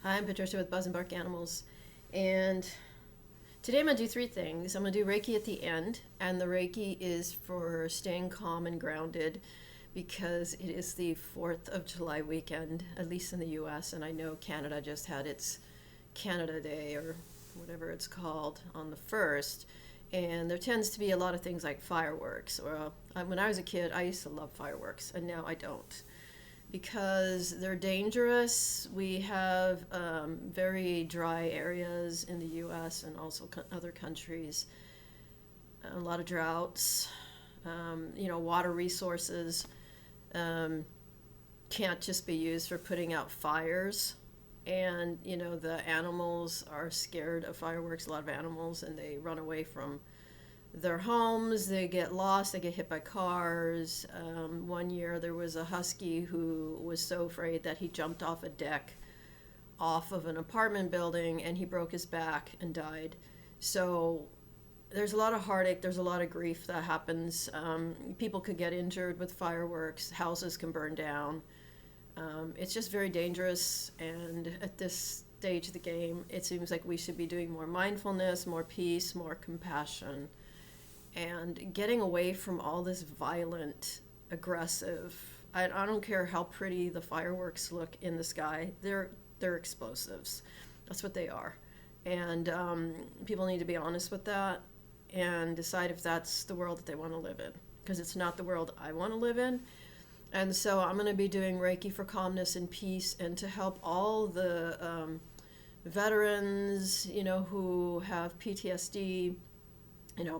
Hi, I'm Patricia with Buzz and Bark Animals, and today I'm going to do three things. I'm going to do Reiki at the end, and the Reiki is for staying calm and grounded because it is the 4th of July weekend, at least in the US, and I know Canada just had its Canada Day or whatever it's called on the 1st, and there tends to be a lot of things like fireworks. When I was a kid, I used to love fireworks, and now I don't because they're dangerous. We have very dry areas in the US and also other countries, a lot of droughts. Water resources can't just be used for putting out fires. And, the animals are scared of fireworks, a lot of animals, and they run away from their homes. They get lost, they get hit by cars. One year there was a husky who was so afraid that he jumped off a deck off of an apartment building and he broke his back and died. So there's a lot of heartache, there's a lot of grief that happens. People could get injured with fireworks, houses can burn down. It's just very dangerous, and at this stage of the game it seems like we should be doing more mindfulness, more peace, more compassion, and getting away from all this violent, aggressive. I don't care how pretty the fireworks look in the sky. They're explosives. That's what they are, and people need to be honest with that and decide if that's the world that they want to live in, because it's not the world I want to live in. And so I'm going to be doing Reiki for calmness and peace, and to help all the veterans, who have PTSD,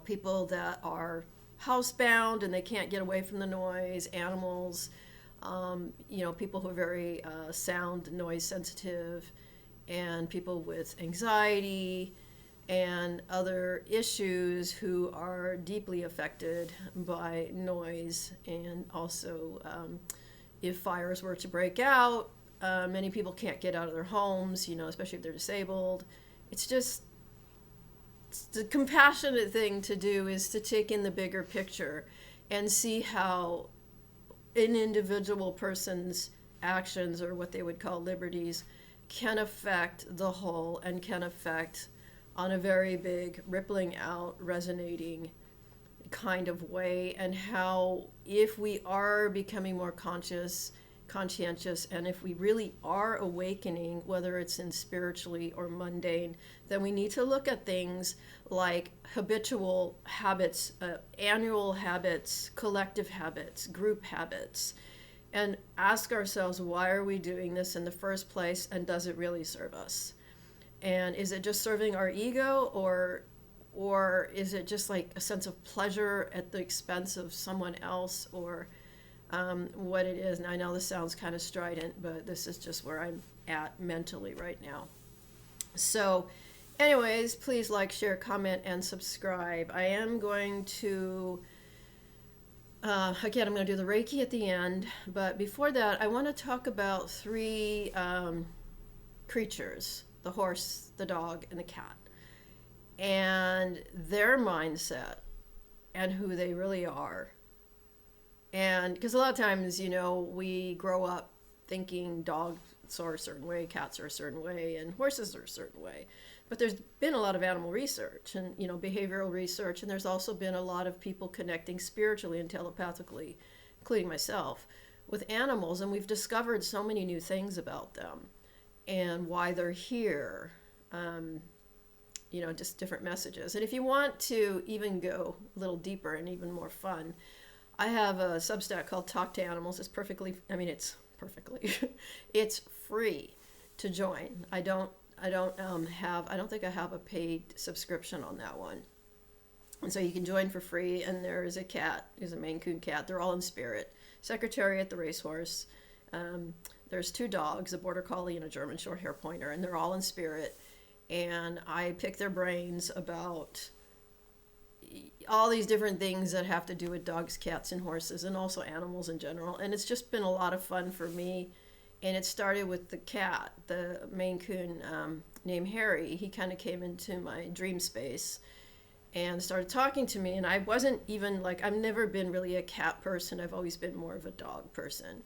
people that are housebound and they can't get away from the noise, animals, people who are very sound, noise sensitive, and people with anxiety and other issues who are deeply affected by noise. And also, if fires were to break out, many people can't get out of their homes, especially if they're disabled. It's the compassionate thing to do is to take in the bigger picture and see how an individual person's actions, or what they would call liberties, can affect the whole and can affect on a very big, rippling out, resonating kind of way. And how, if we are becoming more conscientious, and if we really are awakening, whether it's in spiritually or mundane, then we need to look at things like habitual habits, annual habits, collective habits, group habits, and ask ourselves, why are we doing this in the first place, and does it really serve us? And is it just serving our ego, or is it just like a sense of pleasure at the expense of someone else, or what it is? And I know this sounds kind of strident, but this is just where I'm at mentally right now. So anyways, please like, share, comment, and subscribe. I am going to, again, I'm going to do the Reiki at the end, but before that, I want to talk about three creatures: the horse, the dog, and the cat, and their mindset and who they really are. And because a lot of times, we grow up thinking dogs are a certain way, cats are a certain way, and horses are a certain way. But there's been a lot of animal research and, behavioral research, and there's also been a lot of people connecting spiritually and telepathically, including myself, with animals, and we've discovered so many new things about them and why they're here. Just different messages. And if you want to even go a little deeper and even more fun, I have a Substack called Talk to Animals. It's it's free to join. I don't think I have a paid subscription on that one. And so you can join for free. And there is a cat, who's a Maine Coon Cat. They're all in spirit. Secretariat, the racehorse. There's two dogs, a border collie and a German short hair pointer, and they're all in spirit. And I pick their brains about all these different things that have to do with dogs, cats, and horses, and also animals in general. And it's just been a lot of fun for me. And it started with the cat, the Maine Coon, named Harry. He kind of came into my dream space and started talking to me. And I wasn't even I've never been really a cat person. I've always been more of a dog person.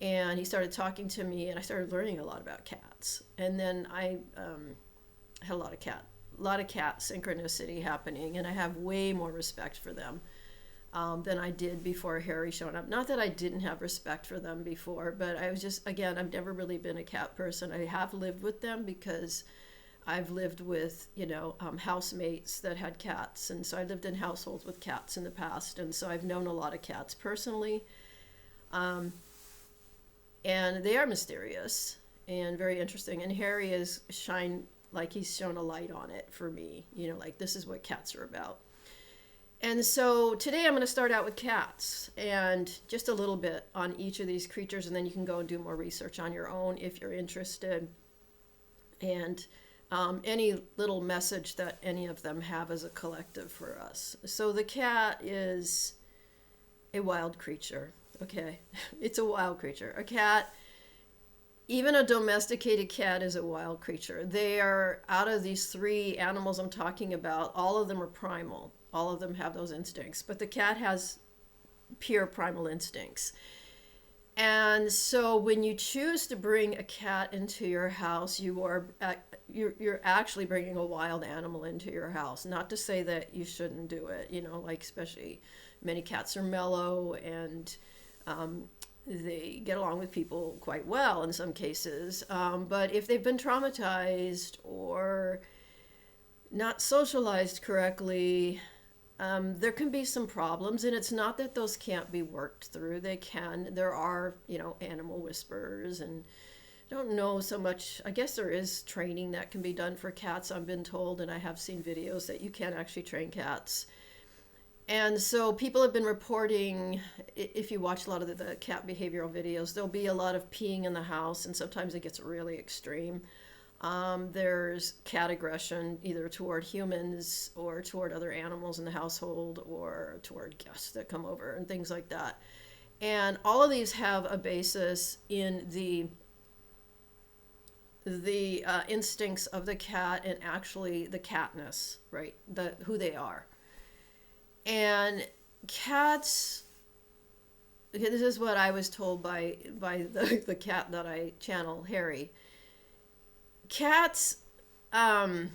And he started talking to me, and I started learning a lot about cats. And then I had a lot of cat synchronicity happening, and I have way more respect for them than I did before Harry showed up. Not that I didn't have respect for them before, but I was just, again, I've never really been a cat person. I have lived with them because I've lived with, housemates that had cats. And so I lived in households with cats in the past. And so I've known a lot of cats personally. And they are mysterious and very interesting. And Harry is he's shown a light on it for me, like this is what cats are about. And so today I'm going to start out with cats and just a little bit on each of these creatures, and then you can go and do more research on your own if you're interested. And any little message that any of them have as a collective for us. So the cat is a wild creature. Okay, it's a wild creature. A cat, even a domesticated cat, is a wild creature. They are, out of these three animals I'm talking about, all of them are primal. All of them have those instincts, but the cat has pure primal instincts. And so when you choose to bring a cat into your house, you're actually bringing a wild animal into your house. Not to say that you shouldn't do it, especially many cats are mellow and they get along with people quite well in some cases. But if they've been traumatized or not socialized correctly, there can be some problems, and it's not that those can't be worked through. They can. There are, animal whisperers, and I don't know so much. I guess there is training that can be done for cats, I've been told, and I have seen videos that you can actually train cats. And so people have been reporting, if you watch a lot of the cat behavioral videos, there'll be a lot of peeing in the house, and sometimes it gets really extreme. There's cat aggression, either toward humans or toward other animals in the household or toward guests that come over and things like that. And all of these have a basis in the instincts of the cat and actually the catness, right? Who they are. And cats, okay, this is what I was told by the cat that I channel, Harry. Cats, okay,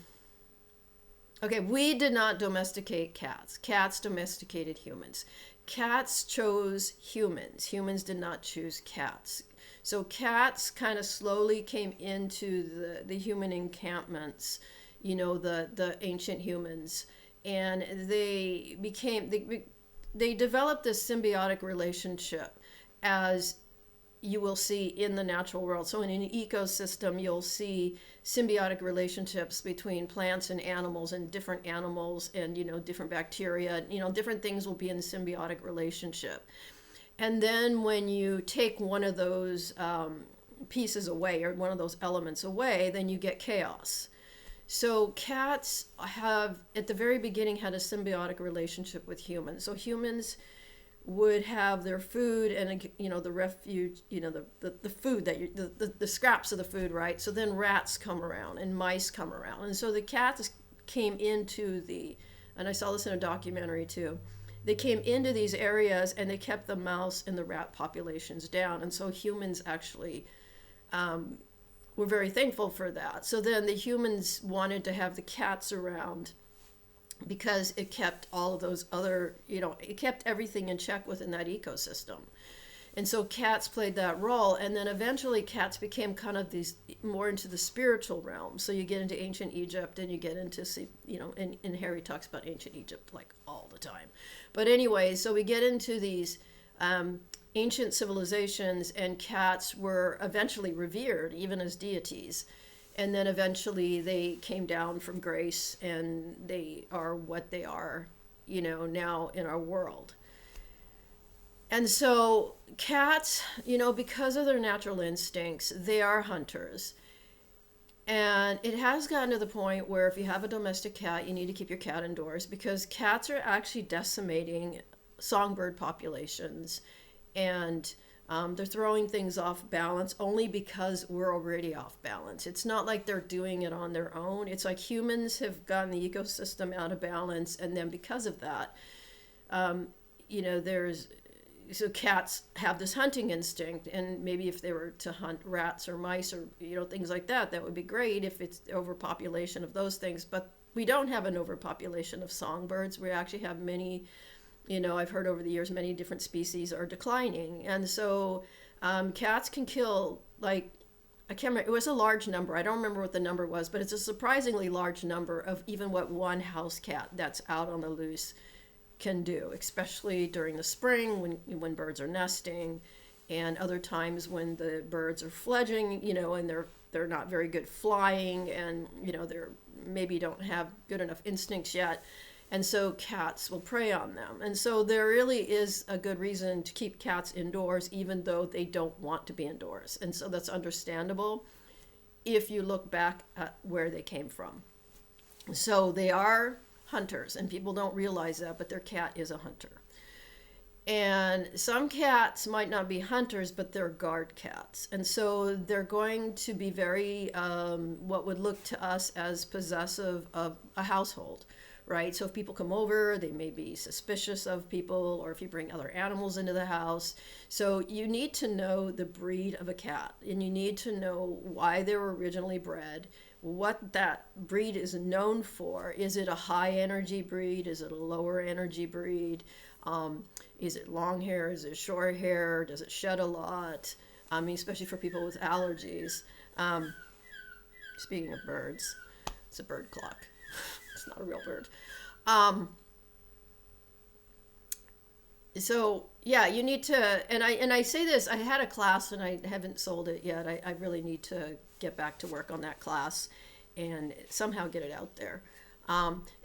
we did not domesticate cats. Cats domesticated humans. Cats chose humans. Humans did not choose cats. So cats kind of slowly came into the human encampments, the ancient humans, and they developed this symbiotic relationship, as you will see in the natural world. So in an ecosystem, you'll see symbiotic relationships between plants and animals and different bacteria, different things will be in a symbiotic relationship. And then when you take one of those pieces away, or one of those elements away, then you get chaos. So cats have, at the very beginning, had a symbiotic relationship with humans. So humans would have their food and the refuge, the food that the scraps of the food, right? So then rats come around and mice come around, and so the cats came into and I saw this in a documentary too. They came into these areas and they kept the mouse and the rat populations down, and so humans actually were very thankful for that. So then the humans wanted to have the cats around, because it kept all of those other, it kept everything in check within that ecosystem. And so cats played that role. And then eventually cats became kind of these more into the spiritual realm. So you get into ancient Egypt and you get into, and Harry talks about ancient Egypt like all the time. But anyway, so we get into these ancient civilizations, and cats were eventually revered even as deities. And then eventually they came down from grace, and they are what they are, now in our world. And so cats, because of their natural instincts, they are hunters. And it has gotten to the point where if you have a domestic cat, you need to keep your cat indoors, because cats are actually decimating songbird populations, and they're throwing things off balance only because we're already off balance. It's not like they're doing it on their own. It's like humans have gotten the ecosystem out of balance, and then because of that, there's so cats have this hunting instinct, and maybe if they were to hunt rats or mice or things like that, that would be great if it's overpopulation of those things. But we don't have an overpopulation of songbirds. We actually have many, I've heard over the years many different species are declining, and so cats can kill, like, I can't remember, it was a large number. I don't remember what the number was, but it's a surprisingly large number of even what one house cat that's out on the loose can do, especially during the spring when birds are nesting, and other times when the birds are fledging, and they're not very good flying, and they're maybe don't have good enough instincts yet, and so cats will prey on them. And so there really is a good reason to keep cats indoors, even though they don't want to be indoors. And so that's understandable if you look back at where they came from. So they are hunters, and people don't realize that, but their cat is a hunter. And some cats might not be hunters, but they're guard cats. And so they're going to be very, what would look to us as possessive of a household, right? So if people come over, they may be suspicious of people, or if you bring other animals into the house. So you need to know the breed of a cat, and you need to know why they were originally bred, what that breed is known for. Is it a high energy breed? Is it a lower energy breed? Is it long hair? Is it short hair? Does it shed a lot? I mean, especially for people with allergies. Speaking of birds, it's a bird clock. It's not a real bird. So yeah, you need to, and I say this, I had a class and I haven't sold it yet. I really need to get back to work on that class and somehow get it out there.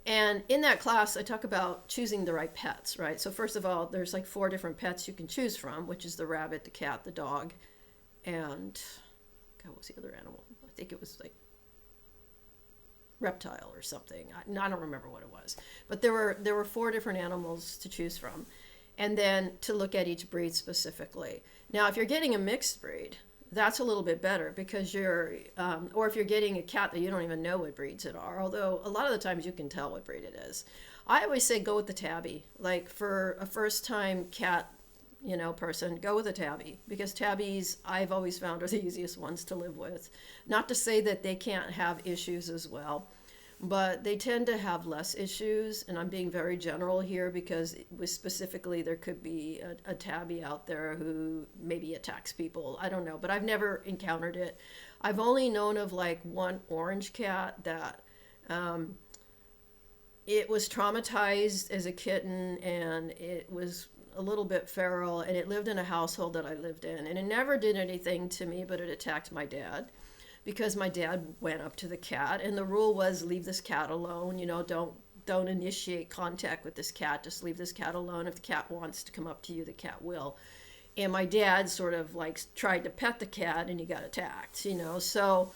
And in that class, I talk about choosing the right pets, right? So first of all, there's like 4 different pets you can choose from, which is the rabbit, the cat, the dog, and God, what was the other animal? I think it was like reptile or something. I don't remember what it was, but there were 4 different animals to choose from, and then to look at each breed specifically. Now, if you're getting a mixed breed, that's a little bit better, because or if you're getting a cat that you don't even know what breeds it are, although a lot of the times you can tell what breed it is. I always say go with the tabby. Like for a first time cat, person, go with a tabby, because tabbies I've always found are the easiest ones to live with. Not to say that they can't have issues as well, but they tend to have less issues, and I'm being very general here because specifically there could be a tabby out there who maybe attacks people. I don't know, but I've never encountered it. I've only known of like one orange cat that it was traumatized as a kitten, and it was a little bit feral, and it lived in a household that I lived in, and it never did anything to me, but it attacked my dad. Because my dad went up to the cat, and the rule was leave this cat alone. Don't initiate contact with this cat. Just leave this cat alone. If the cat wants to come up to you, the cat will. And my dad sort of like tried to pet the cat, and he got attacked. So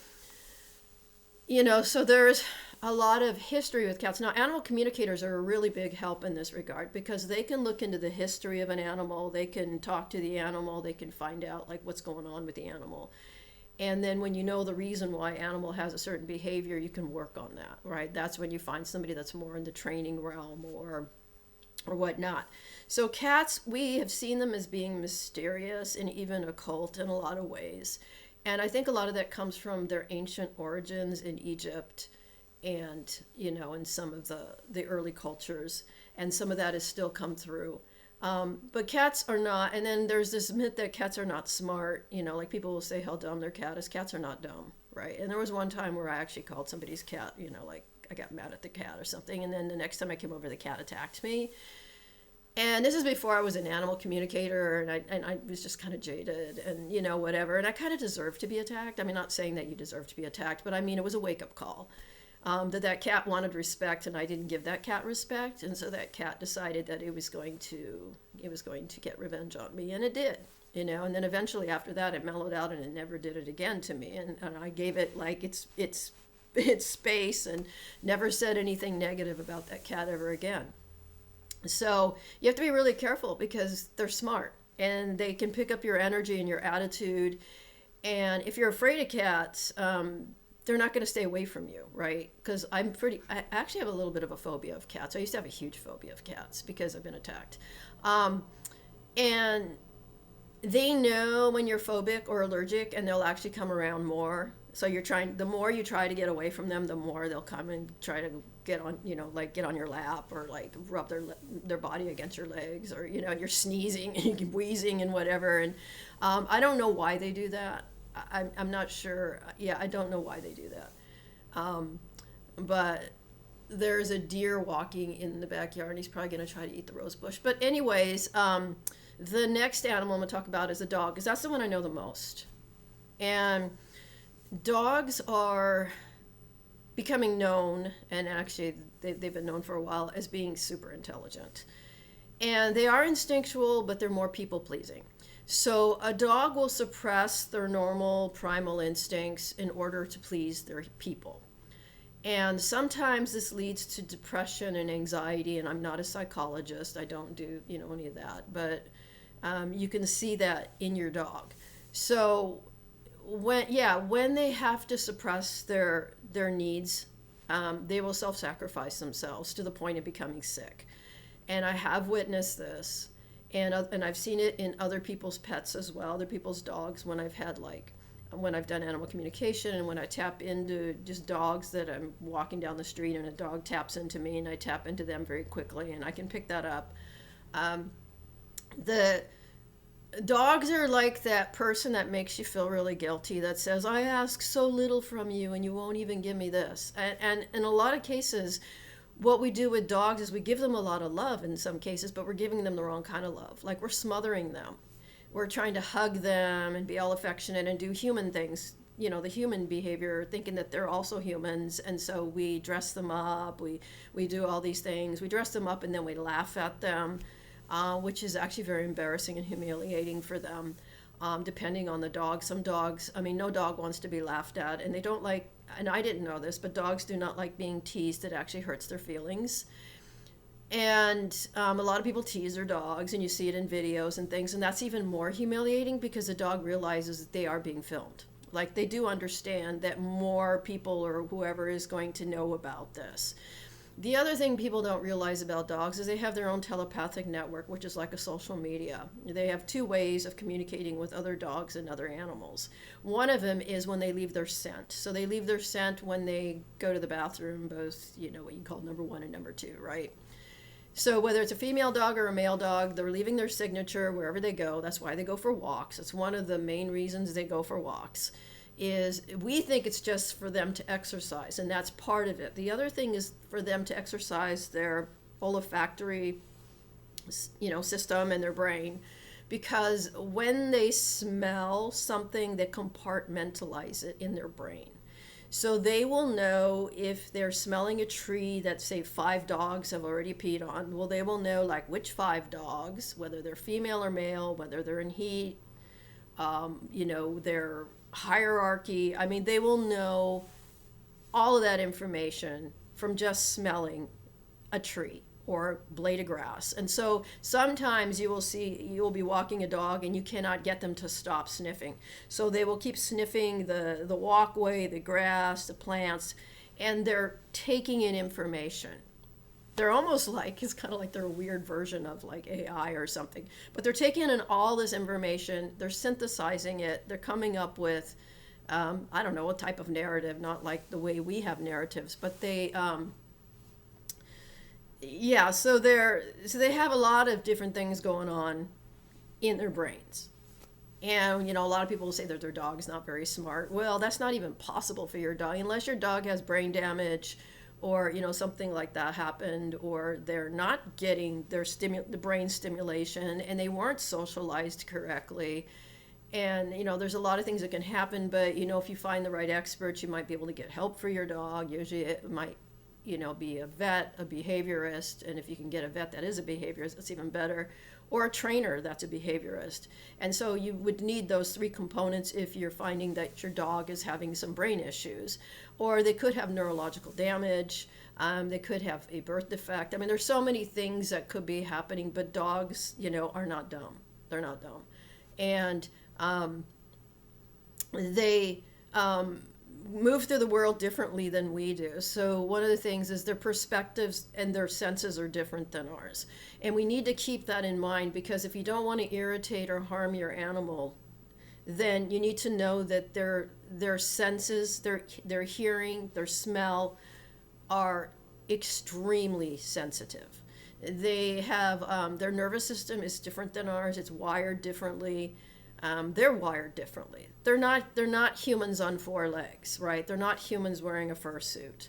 there's a lot of history with cats. Now, animal communicators are a really big help in this regard, because they can look into the history of an animal. They can talk to the animal. They can find out like what's going on with the animal. And then when you know the reason why animal has a certain behavior, you can work on that, right? That's when you find somebody that's more in the training realm or whatnot. So cats, we have seen them as being mysterious and even occult in a lot of ways. And I think a lot of that comes from their ancient origins in Egypt and, in some of the early cultures. And some of that has still come through. But cats are not, and then there's this myth that cats are not smart, like people will say how dumb their cat is. Cats are not dumb, right? And there was one time where I actually called somebody's cat, like I got mad at the cat or something, and then the next time I came over, the cat attacked me. And this is before I was an animal communicator, and I was just kind of jaded and, whatever. And I kind of deserved to be attacked. I mean, not saying that you deserve to be attacked, but I mean, it was a wake-up call. That cat wanted respect, and I didn't give that cat respect, and so that cat decided that it was going to get revenge on me, and it did, and then eventually after that it mellowed out, and it never did it again to me, and I gave it like its space, and never said anything negative about that cat ever again. So you have to be really careful, because they're smart, and they can pick up your energy and your attitude, and if you're afraid of cats, they're not going to stay away from you, right? Because I actually have a little bit of a phobia of cats. I used to have a huge phobia of cats because I've been attacked. And they know when you're phobic or allergic, and they'll actually come around more. So the more you try to get away from them, the more they'll come and try to get on, like get on your lap, or like rub their body against your legs, or you're sneezing and you're wheezing and whatever. And I don't know why they do that. I'm not sure. Yeah, I don't know why they do that. But there's a deer walking in the backyard, and he's probably going to try to eat the rose bush. But anyways, the next animal I'm going to talk about is a dog, because that's the one I know the most. And dogs are becoming known, and actually they've been known for a while, as being super intelligent. And they are instinctual, but they're more people pleasing. So a dog will suppress their normal primal instincts in order to please their people. And sometimes this leads to depression and anxiety, and I'm not a psychologist. I don't do, any of that. But you can see that in your dog. So when they have to suppress their needs, they will self-sacrifice themselves to the point of becoming sick. And I have witnessed this, and I've seen it in other people's pets as well, other people's dogs, when I've done animal communication, and when I tap into just dogs that I'm walking down the street and a dog taps into me, and I tap into them very quickly, and I can pick that up. The dogs are like that person that makes you feel really guilty, that says, I ask so little from you and you won't even give me this. And in a lot of cases, what we do with dogs is we give them a lot of love in some cases, but we're giving them the wrong kind of love. Like, we're smothering them. We're trying to hug them and be all affectionate and do human things, the human behavior, thinking that they're also humans. And so we dress them up, we do all these things. We dress them up and then we laugh at them, which is actually very embarrassing and humiliating for them, depending on the dog. Some dogs, no dog wants to be laughed at, and they don't like, and I didn't know this, but dogs do not like being teased. It actually hurts their feelings. And a lot of people tease their dogs, and you see it in videos and things, and that's even more humiliating because the dog realizes that they are being filmed. Like, they do understand that more people or whoever is going to know about this. The other thing people don't realize about dogs is they have their own telepathic network, which is like a social media. They have two ways of communicating with other dogs and other animals. One of them is when they leave their scent. So they leave their scent when they go to the bathroom, both, what you call number one and number two, right? So whether it's a female dog or a male dog, they're leaving their signature wherever they go. That's why they go for walks. It's one of the main reasons they go for walks. Is we think it's just for them to exercise, and that's part of it. The other thing is for them to exercise their olfactory, system and their brain, because when they smell something, they compartmentalize it in their brain. So they will know if they're smelling a tree that, say, 5 dogs have already peed on. Well, they will know, like, which 5 dogs, whether they're female or male, whether they're in heat, their hierarchy. They will know all of that information from just smelling a tree or blade of grass. And so sometimes you'll be walking a dog and you cannot get them to stop sniffing. So they will keep sniffing the walkway, the grass, the plants, and they're taking in information. They're almost like, it's kind of like they're a weird version of like AI or something. But they're taking in all this information, they're synthesizing it, they're coming up with, I don't know, a type of narrative, not like the way we have narratives, but they, so they have a lot of different things going on in their brains. And, a lot of people will say that their dog is not very smart. Well, that's not even possible for your dog, unless your dog has brain damage, or something like that happened, or they're not getting the brain stimulation, and they weren't socialized correctly. And there's a lot of things that can happen, but if you find the right experts, you might be able to get help for your dog. Usually it might be a vet, a behaviorist, and if you can get a vet that is a behaviorist, it's even better, or a trainer that's a behaviorist. And so you would need those 3 components if you're finding that your dog is having some brain issues. Or they could have neurological damage, they could have a birth defect. There's so many things that could be happening, but dogs, are not dumb. They're not dumb. And they move through the world differently than we do. So one of the things is their perspectives and their senses are different than ours. And we need to keep that in mind, because if you don't want to irritate or harm your animal, then you need to know that their senses, their hearing, their smell are extremely sensitive. They have their nervous system is different than ours. It's wired differently. They're wired differently. They're not humans on four legs, right? They're not humans wearing a fursuit.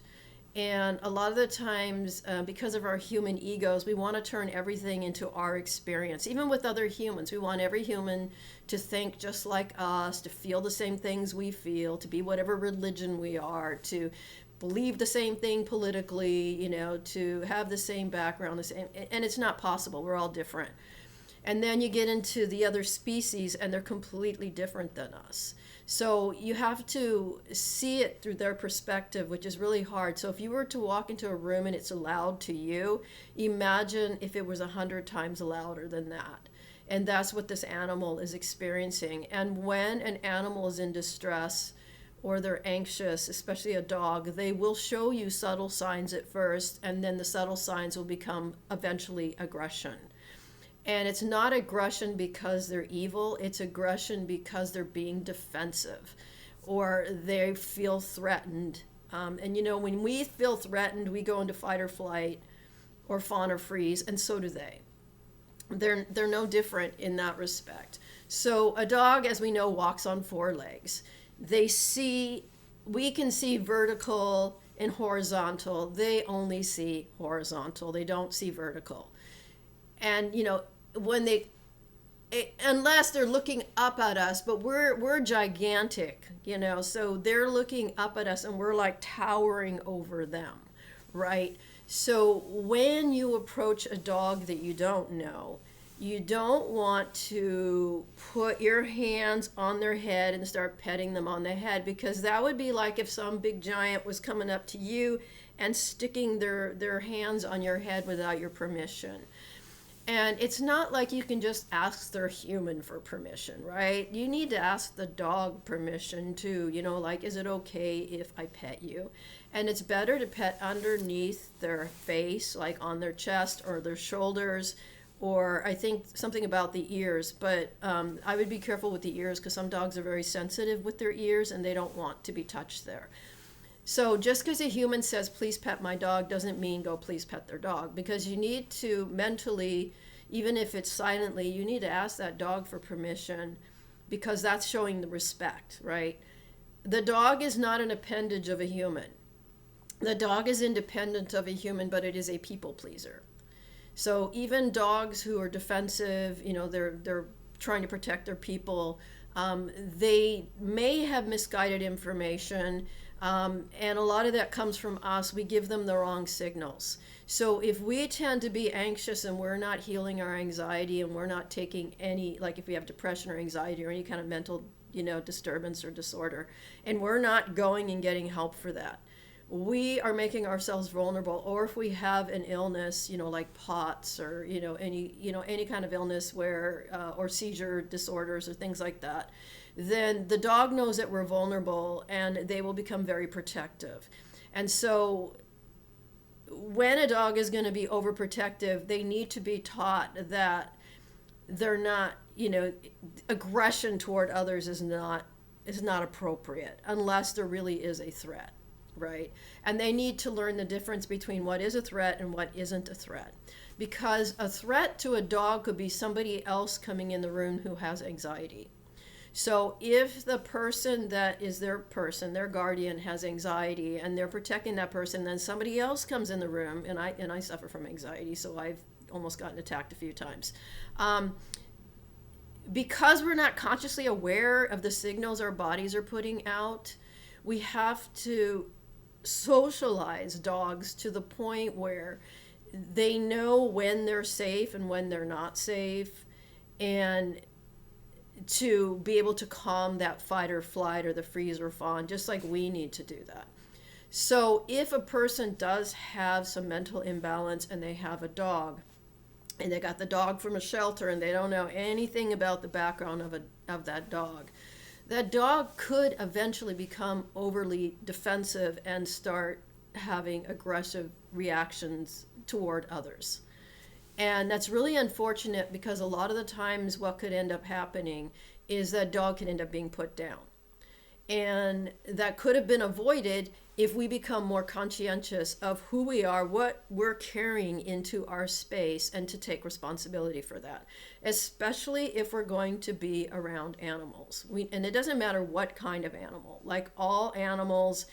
And a lot of the times, because of our human egos, we want to turn everything into our experience. Even with other humans, we want every human to think just like us, to feel the same things we feel, to be whatever religion we are, to believe the same thing politically, to have the same background, and it's not possible. We're all different. And then you get into the other species, and they're completely different than us. So you have to see it through their perspective, which is really hard. So if you were to walk into a room and it's loud to you, imagine if it was 100 times louder than that. And that's what this animal is experiencing. And when an animal is in distress or they're anxious, especially a dog, they will show you subtle signs at first, and then the subtle signs will become eventually aggression. And it's not aggression because they're evil, it's aggression because they're being defensive or they feel threatened. And when we feel threatened, we go into fight or flight or fawn or freeze, and so do they. They're no different in that respect. So a dog, as we know, walks on four legs. We can see vertical and horizontal. They only see horizontal. They don't see vertical. And unless they're looking up at us, but we're gigantic, so they're looking up at us and we're like towering over them, right? So when you approach a dog that you don't know, you don't want to put your hands on their head and start petting them on the head, because that would be like if some big giant was coming up to you and sticking their hands on your head without your permission. And it's not like you can just ask their human for permission, right? You need to ask the dog permission too, like, is it okay if I pet you? And it's better to pet underneath their face, like on their chest or their shoulders, or I think something about the ears. But I would be careful with the ears, because some dogs are very sensitive with their ears and they don't want to be touched there. So just because a human says, please pet my dog, doesn't mean go please pet their dog, because you need to mentally, even if it's silently, you need to ask that dog for permission, because that's showing the respect, right? The dog is not an appendage of a human. The dog is independent of a human, but it is a people pleaser. So even dogs who are defensive, they're trying to protect their people, they may have misguided information. And a lot of that comes from us. We give them the wrong signals. So if we tend to be anxious and we're not healing our anxiety, and we're not taking any, like if we have depression or anxiety or any kind of mental, disturbance or disorder, and we're not going and getting help for that, we are making ourselves vulnerable. Or if we have an illness, like POTS or, any kind of illness where, or seizure disorders or things like that, then the dog knows that we're vulnerable and they will become very protective. And so when a dog is going to be overprotective, they need to be taught that they're not, aggression toward others is not appropriate unless there really is a threat, right? And they need to learn the difference between what is a threat and what isn't a threat. Because a threat to a dog could be somebody else coming in the room who has anxiety. So if the person that is their guardian, has anxiety and they're protecting that person, then somebody else comes in the room, and I suffer from anxiety, so I've almost gotten attacked a few times. Because we're not consciously aware of the signals our bodies are putting out, we have to socialize dogs to the point where they know when they're safe and when they're not safe, and to be able to calm that fight or flight or the freeze or fawn, just like we need to do that. So if a person does have some mental imbalance and they have a dog, and they got the dog from a shelter and they don't know anything about the background of that dog, that dog could eventually become overly defensive and start having aggressive reactions toward others. And that's really unfortunate, because a lot of the times what could end up happening is that dog can end up being put down. And that could have been avoided if we become more conscientious of who we are, what we're carrying into our space, and to take responsibility for that, especially if we're going to be around animals. And it doesn't matter what kind of animal, like all animals,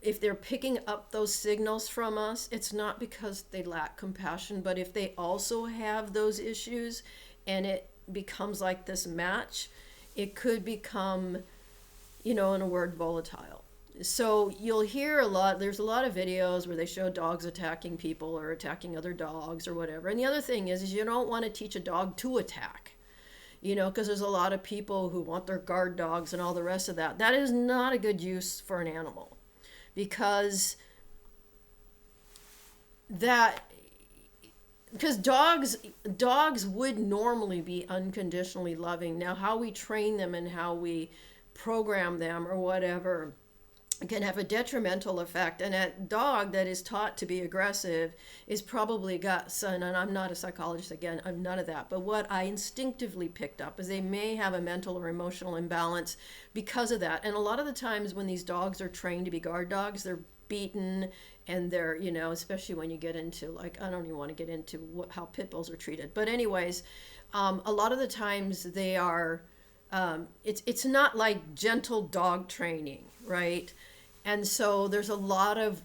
if they're picking up those signals from us, it's not because they lack compassion, but if they also have those issues and it becomes like this match, it could become, in a word, volatile. So you'll hear a lot, there's a lot of videos where they show dogs attacking people or attacking other dogs or whatever. And the other thing is you don't want to teach a dog to attack, because there's a lot of people who want their guard dogs and all the rest of that. That is not a good use for an animal. Because dogs would normally be unconditionally loving. Now, how we train them and how we program them or whatever can have a detrimental effect. And a dog that is taught to be aggressive is probably got, and I'm not a psychologist, again, I'm none of that, but what I instinctively picked up is they may have a mental or emotional imbalance because of that. And a lot of the times when these dogs are trained to be guard dogs, they're beaten, and they're, especially when you get into, like, I don't even want to get into how pit bulls are treated. But anyways, a lot of the times they are, it's not like gentle dog training, right? And so there's a lot of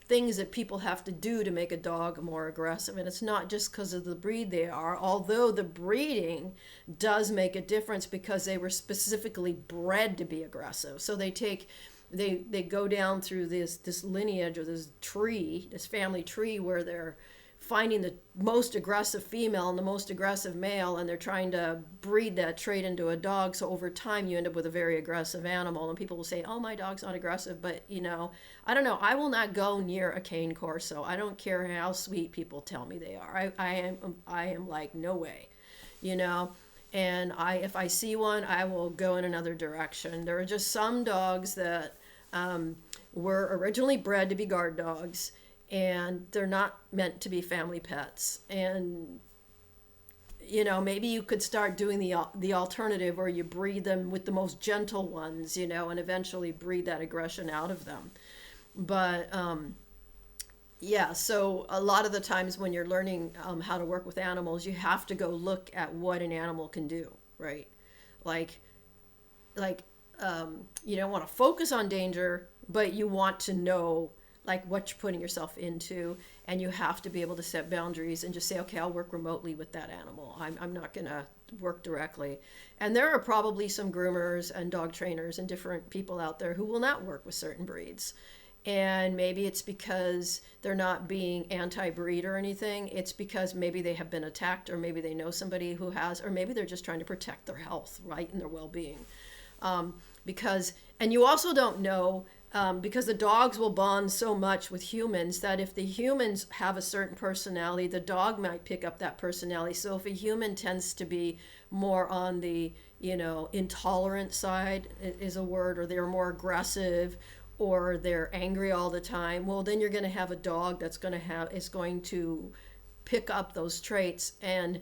things that people have to do to make a dog more aggressive. And it's not just because of the breed they are, although the breeding does make a difference because they were specifically bred to be aggressive. So they go down through this lineage or this tree, this family tree, where they're finding the most aggressive female and the most aggressive male, and they're trying to breed that trait into a dog. So over time you end up with a very aggressive animal, and people will say, oh, my dog's not aggressive. But I don't know, I will not go near a cane corso. I don't care how sweet people tell me they are. I am like, no way, and if I see one, I will go in another direction. There are just some dogs that were originally bred to be guard dogs, and they're not meant to be family pets. And maybe you could start doing the alternative, where you breed them with the most gentle ones, and eventually breed that aggression out of them. But yeah, so a lot of the times when you're learning how to work with animals, you have to go look at what an animal can do, right? Like you don't want to focus on danger, but you want to know like what you're putting yourself into, and you have to be able to set boundaries and just say, okay, I'll work remotely with that animal. I'm not going to work directly. And there are probably some groomers and dog trainers and different people out there who will not work with certain breeds. And maybe it's because they're not being anti-breed or anything. It's because maybe they have been attacked, or maybe they know somebody who has, or maybe they're just trying to protect their health, right, and their well-being. And you also don't know, because the dogs will bond so much with humans, that if the humans have a certain personality, the dog might pick up that personality. So if a human tends to be more on the, intolerant side is a word, or they're more aggressive, or they're angry all the time, well, then you're going to have a dog is going to pick up those traits. And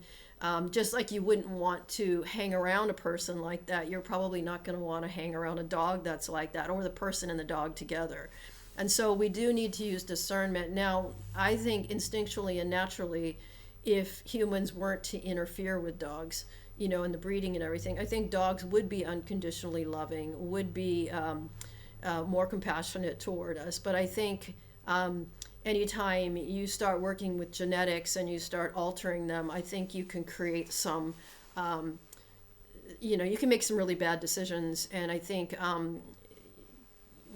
just like you wouldn't want to hang around a person like that, you're probably not going to want to hang around a dog that's like that, or the person and the dog together. And so we do need to use discernment. Now, I think instinctually and naturally, if humans weren't to interfere with dogs, in the breeding and everything, I think dogs would be unconditionally loving, would be more compassionate toward us. But I think anytime you start working with genetics and you start altering them, I think you can create some, you can make some really bad decisions. And I think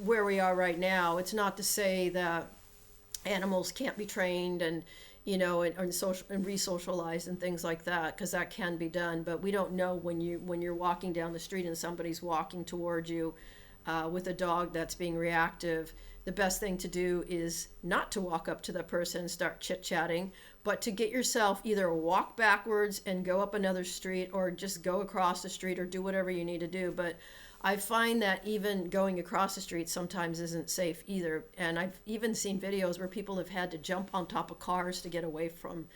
where we are right now, it's not to say that animals can't be trained and, and social and re-socialized and things like that, because that can be done. But we don't know when you're walking down the street and somebody's walking toward you with a dog that's being reactive. The best thing to do is not to walk up to the person and start chit-chatting, But to get yourself either walk backwards and go up another street, or just go across the street, or do whatever you need to do. But I find that even going across the street sometimes isn't safe either. And I've even seen videos where people have had to jump on top of cars to get away from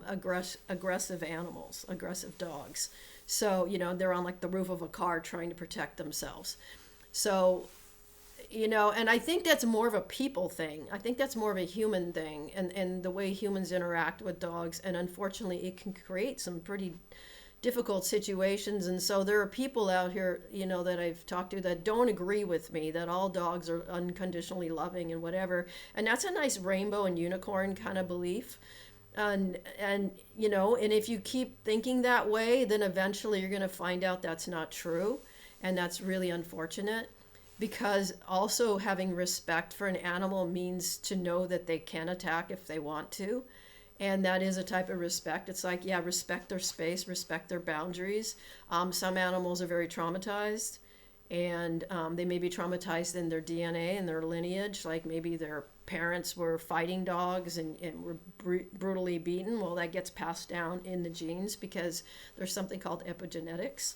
aggressive animals, aggressive dogs. So, they're on like the roof of a car trying to protect themselves. So, and I think that's more of a people thing. I think that's more of a human thing, and the way humans interact with dogs. And unfortunately, it can create some pretty difficult situations. And so there are people out here, that I've talked to that don't agree with me that all dogs are unconditionally loving and whatever. And that's a nice rainbow and unicorn kind of belief. And if you keep thinking that way, then eventually you're going to find out that's not true. And that's really unfortunate, because also having respect for an animal means to know that they can attack if they want to. And that is a type of respect. It's like, yeah, respect their space, respect their boundaries. Some animals are very traumatized, and they may be traumatized in their DNA and their lineage. Like maybe their parents were fighting dogs and were brutally beaten. Well, that gets passed down in the genes because there's something called epigenetics.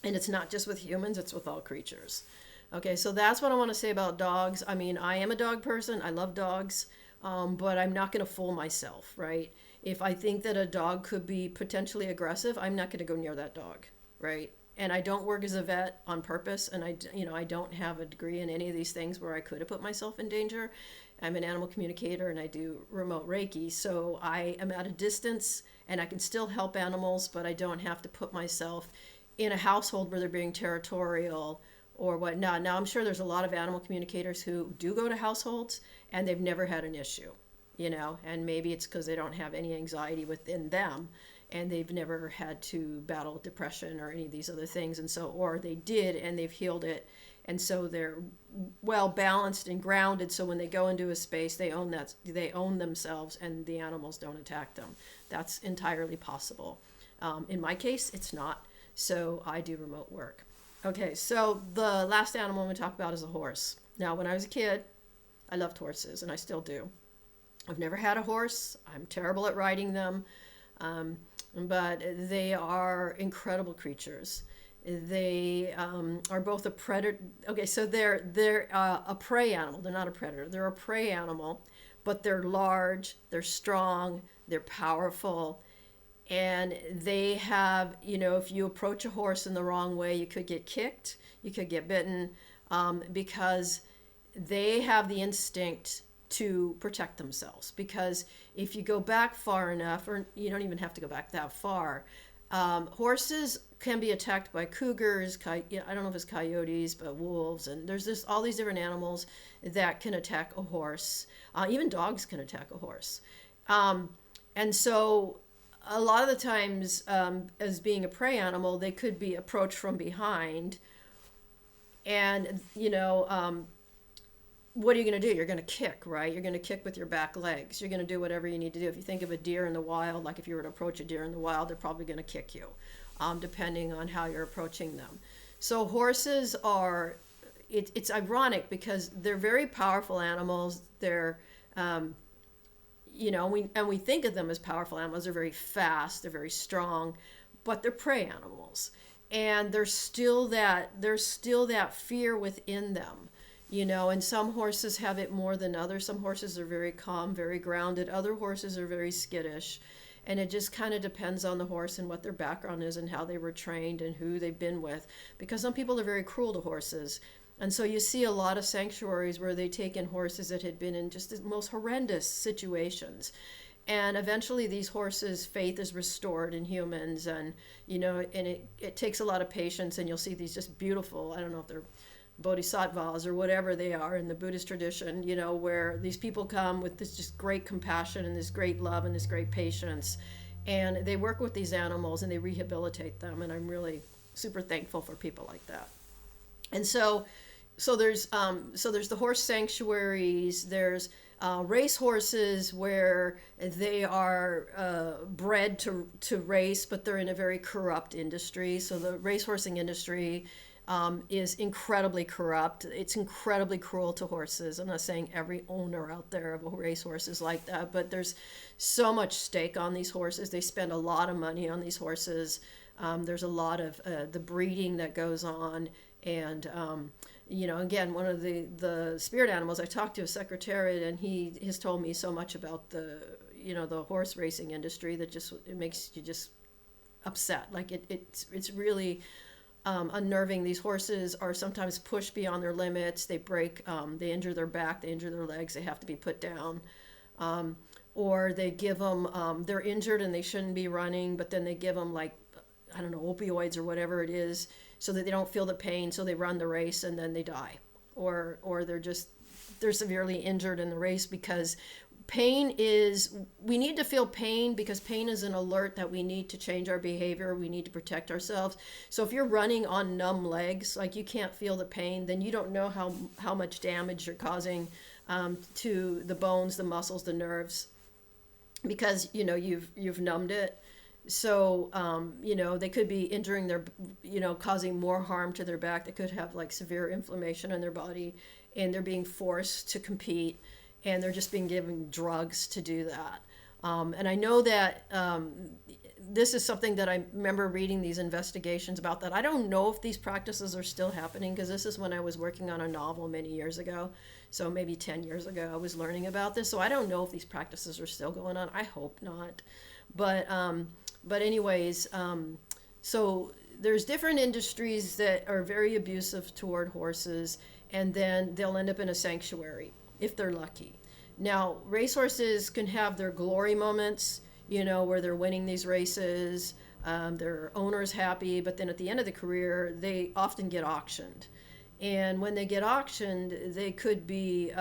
And it's not just with humans, it's with all creatures. Okay, so that's what I want to say about dogs. I mean, I am a dog person. I love dogs. But I'm not going to fool myself, right? If I think that a dog could be potentially aggressive, I'm not going to go near that dog, right? And I don't work as a vet on purpose, and I don't have a degree in any of these things where I could have put myself in danger. I'm an animal communicator, and I do remote Reiki, so I am at a distance, and I can still help animals, but I don't have to put myself in a household where they're being territorial or whatnot. Now, I'm sure there's a lot of animal communicators who do go to households and they've never had an issue, and maybe it's because they don't have any anxiety within them and they've never had to battle depression or any of these other things. And so, or they did and they've healed it. And so they're well balanced and grounded. So when they go into a space, they own themselves and the animals don't attack them. That's entirely possible. In my case, it's not. So I do remote work. Okay, so the last animal I'm going to talk about is a horse. Now, when I was a kid, I loved horses, and I still do. I've never had a horse. I'm terrible at riding them, but they are incredible creatures. They are both a predator. Okay, so they're a prey animal. They're not a predator. They're a prey animal, but they're large, they're strong, they're powerful. And they have, if you approach a horse in the wrong way, you could get kicked, you could get bitten, because they have the instinct to protect themselves. Because if you go back far enough, or you don't even have to go back that far, horses can be attacked by cougars, I don't know if it's coyotes, but wolves, and there's all these different animals that can attack a horse. Even dogs can attack a horse. And so a lot of the times, as being a prey animal, they could be approached from behind. And, what are you going to do? You're going to kick, right? You're going to kick with your back legs. You're going to do whatever you need to do. If you think of a deer in the wild, like if you were to approach a deer in the wild, they're probably going to kick you, depending on how you're approaching them. So horses are, it's ironic because they're very powerful animals. They're, we think of them as powerful animals. They're very fast, they're very strong, but they're prey animals. And there's still that fear within them, and some horses have it more than others. Some horses are very calm, very grounded. Other horses are very skittish. And it just kind of depends on the horse and what their background is and how they were trained and who they've been with. Because some people are very cruel to horses. And so you see a lot of sanctuaries where they take in horses that had been in just the most horrendous situations. And eventually these horses' faith is restored in humans. And, and it takes a lot of patience. And you'll see these just beautiful, I don't know if they're bodhisattvas or whatever they are in the Buddhist tradition, where these people come with this just great compassion and this great love and this great patience. And they work with these animals and they rehabilitate them. And I'm really super thankful for people like that. And so there's the horse sanctuaries. There's race horses where they are bred to race, but they're in a very corrupt industry. So the racehorsing industry is incredibly corrupt. It's incredibly cruel to horses. I'm not saying every owner out there of a racehorse is like that, but there's so much stake on these horses. They spend a lot of money on these horses. There's a lot of the breeding that goes on. And, again, one of the spirit animals, I talked to a secretariat, and he has told me so much about the horse racing industry that it makes you just upset. Like it's really unnerving. These horses are sometimes pushed beyond their limits. They break, they injure their back, they injure their legs, they have to be put down. Or they give them, they're injured and they shouldn't be running, but then they give them, like, I don't know, opioids or whatever it is, so that they don't feel the pain, so they run the race and then they die. Or they're severely injured in the race, because we need to feel pain, because pain is an alert that we need to change our behavior. We need to protect ourselves. So if you're running on numb legs, like you can't feel the pain, then you don't know how much damage you're causing to the bones, the muscles, the nerves, because you've numbed it. So they could be injuring their, causing more harm to their back. They could have like severe inflammation in their body, and they're being forced to compete, and they're just being given drugs to do that. And I know that this is something that I remember reading these investigations about that. I don't know if these practices are still happening, because this is when I was working on a novel many years ago. So maybe 10 years ago, I was learning about this. So I don't know if these practices are still going on. I hope not. But anyways, so there's different industries that are very abusive toward horses, and then they'll end up in a sanctuary if they're lucky. Now, racehorses can have their glory moments, where they're winning these races, their owner's happy, but then at the end of the career, they often get auctioned. And when they get auctioned, they could be,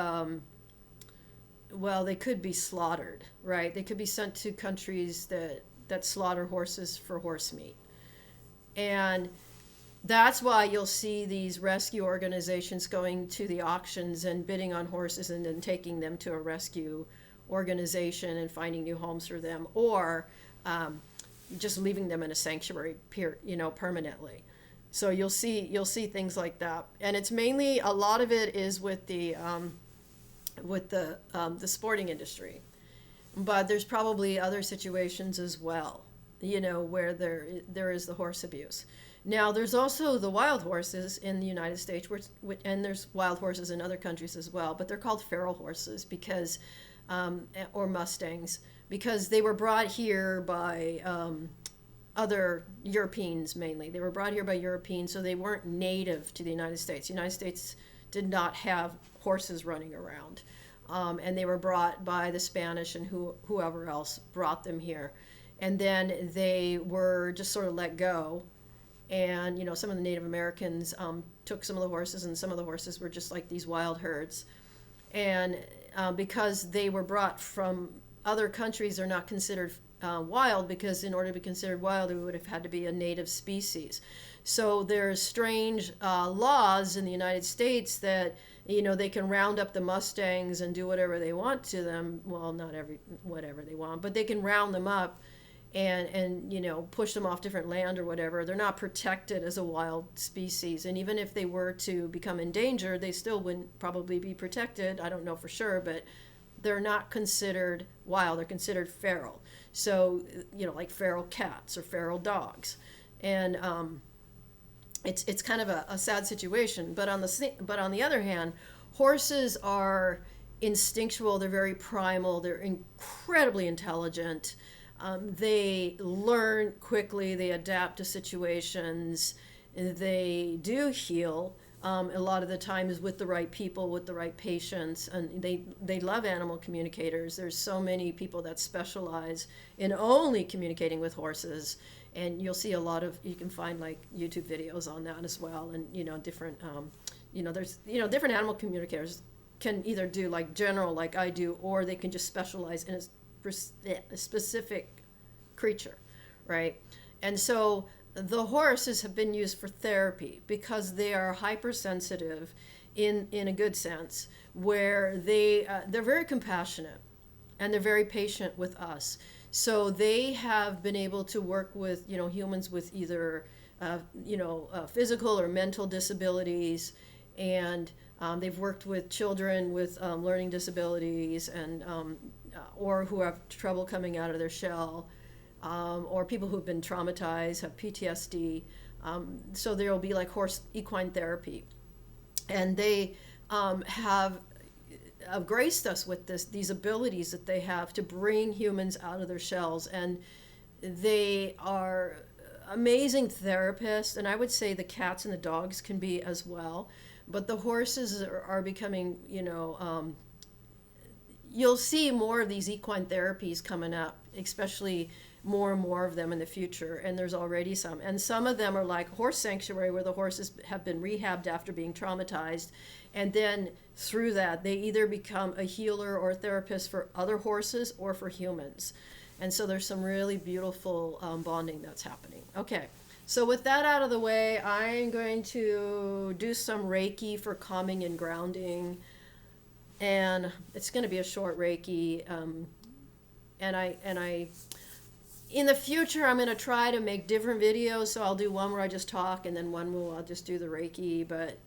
they could be slaughtered, right? They could be sent to countries that slaughter horses for horse meat. And that's why you'll see these rescue organizations going to the auctions and bidding on horses, and then taking them to a rescue organization and finding new homes for them, or just leaving them in a sanctuary permanently. So you'll see things like that. And it's mainly, a lot of it is with the sporting industry. But there's probably other situations as well, where there is the horse abuse. Now, there's also the wild horses in the United States, and there's wild horses in other countries as well, but they're called feral horses because, or Mustangs, because they were brought here by other Europeans mainly. They were brought here by Europeans, so they weren't native to the United States. The United States did not have horses running around. And they were brought by the Spanish and whoever else brought them here. And then they were just sort of let go. And, some of the Native Americans took some of the horses, and some of the horses were just like these wild herds. And because they were brought from other countries, they're not considered wild, because in order to be considered wild, it would have had to be a native species. So there's strange laws in the United States that they can round up the Mustangs and do whatever they want to them. Well, not whatever they want, but they can round them up and push them off different land or whatever. They're not protected as a wild species. And even if they were to become endangered, they still wouldn't probably be protected. I don't know for sure, but they're not considered wild. They're considered feral. So, like feral cats or feral dogs. And it's kind of a sad situation. But on the other hand, horses are instinctual. They're very primal. They're incredibly intelligent. They learn quickly. They adapt to situations. They do heal. A lot of the time is with the right people, with the right patients, and they love animal communicators. There's so many people that specialize in only communicating with horses, and you'll see you can find like YouTube videos on that as well, and different there's different animal communicators can either do like general like I do, or they can just specialize in a specific creature, right? And so the horses have been used for therapy because they are hypersensitive in a good sense, where they're very compassionate and they're very patient with us. So they have been able to work with humans with either physical or mental disabilities, and they've worked with children with learning disabilities and or who have trouble coming out of their shell, or people who've been traumatized, have PTSD. So there will be like horse equine therapy, and they have graced us with these abilities that they have to bring humans out of their shells, and they are amazing therapists. And I would say the cats and the dogs can be as well, but the horses are becoming, you'll see more of these equine therapies coming up, especially more and more of them in the future. And there's already some, and some of them are like horse sanctuary, where the horses have been rehabbed after being traumatized, and then through that they either become a healer or a therapist for other horses or for humans. And so there's some really beautiful bonding that's happening. Okay, so with that out of the way, I'm going to do some Reiki for calming and grounding, and it's going to be a short Reiki. And I in the future, I'm going to try to make different videos. So I'll do one where I just talk, and then one where I'll just do the Reiki. But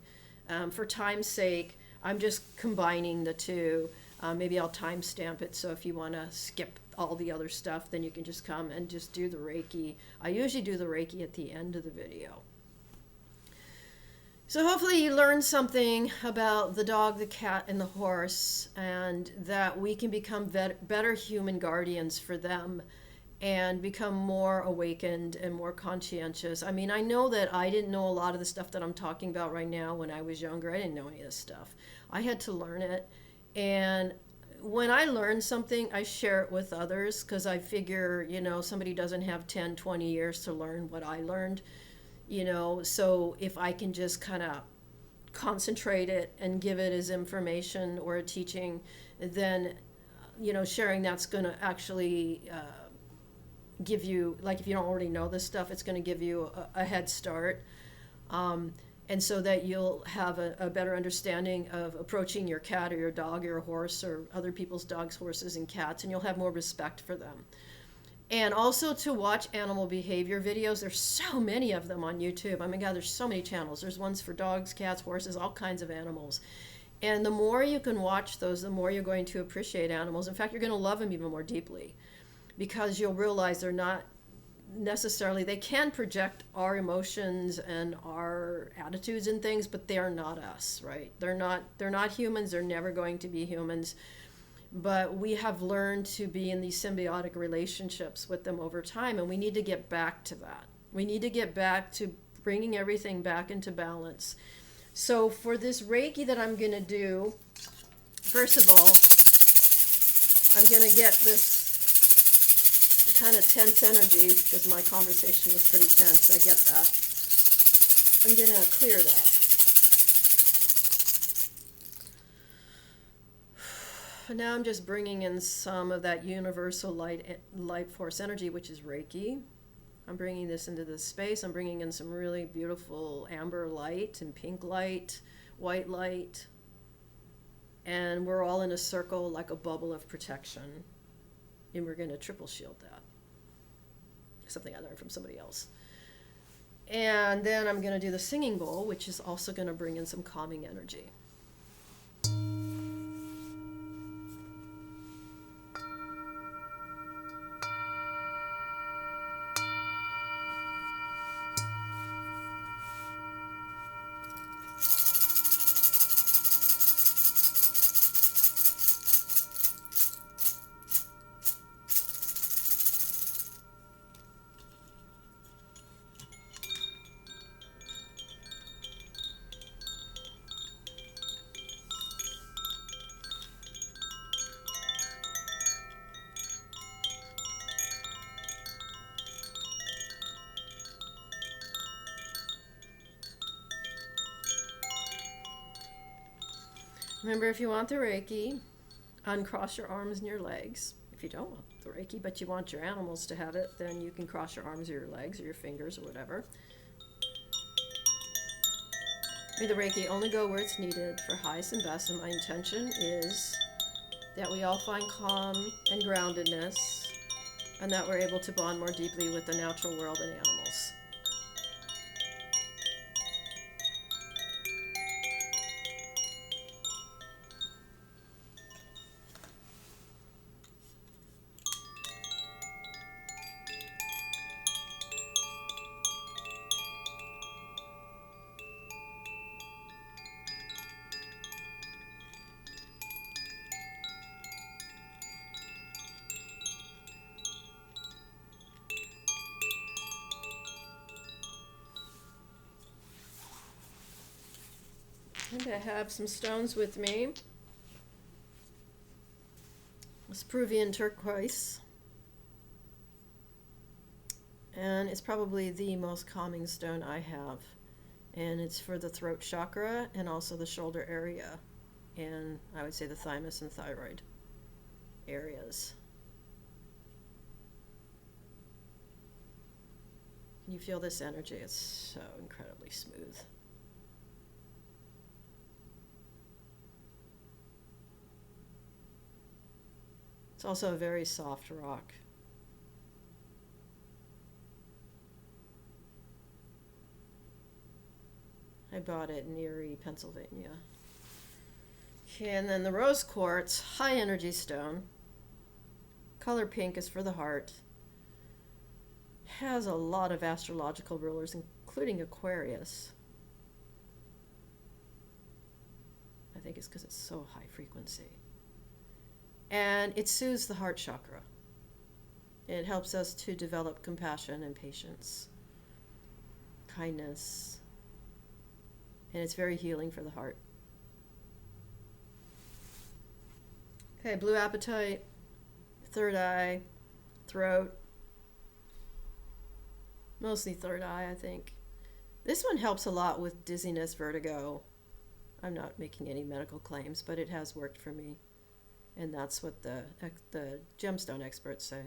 for time's sake, I'm just combining the two. Maybe I'll timestamp it, so if you want to skip all the other stuff, then you can just come and just do the Reiki. I usually do the Reiki at the end of the video. So hopefully you learned something about the dog, the cat, and the horse, and that we can become better human guardians for them and become more awakened and more conscientious. I mean, I know that I didn't know a lot of the stuff that I'm talking about right now when I was younger. I didn't know any of this stuff. I had to learn it. And when I learn something, I share it with others, because I figure, somebody doesn't have 10, 20 years to learn what I learned, so if I can just kind of concentrate it and give it as information or a teaching, then, sharing that's going to actually give you, like if you don't already know this stuff, it's going to give you a head start. And so that you'll have a better understanding of approaching your cat or your dog or your horse or other people's dogs, horses, and cats, and you'll have more respect for them. And also to watch animal behavior videos. There's so many of them on YouTube. I mean, God, there's so many channels. There's ones for dogs, cats, horses, all kinds of animals. And the more you can watch those, the more you're going to appreciate animals. In fact, you're going to love them even more deeply, because you'll realize they're not necessarily, they can project our emotions and our attitudes and things, but they are not us, right? They're not humans. They're never going to be humans. But we have learned to be in these symbiotic relationships with them over time, and we need to get back to that. We need to get back to bringing everything back into balance. So for this Reiki that I'm going to do, first of all, I'm going to get this kind of tense energy, because my conversation was pretty tense. I get that. I'm going to clear that. Now I'm just bringing in some of that universal light force energy, which is Reiki. I'm bringing this into this space. I'm bringing in some really beautiful amber light and pink light, white light. And we're all in a circle like a bubble of protection. And we're going to triple shield that. Something I learned from somebody else. And then I'm going to do the singing bowl, which is also going to bring in some calming energy. Remember, if you want the Reiki, uncross your arms and your legs. If you don't want the Reiki, but you want your animals to have it, then you can cross your arms or your legs or your fingers or whatever. May the Reiki only go where it's needed for highest and best, and my intention is that we all find calm and groundedness, and that we're able to bond more deeply with the natural world and animals. And I have some stones with me. It's Peruvian turquoise. And it's probably the most calming stone I have. And it's for the throat chakra and also the shoulder area. And I would say the thymus and thyroid areas. Can you feel this energy? It's so incredibly smooth. It's also a very soft rock. I bought it in Erie, Pennsylvania. Okay, and then the rose quartz, high energy stone. Color pink is for the heart. Has a lot of astrological rulers, including Aquarius. I think it's because it's so high frequency. And it soothes the heart chakra. It helps us to develop compassion and patience, kindness, and it's very healing for the heart. Okay, blue apatite, third eye, throat, mostly third eye, I think. This one helps a lot with dizziness, vertigo. I'm not making any medical claims, but it has worked for me. And that's what the gemstone experts say.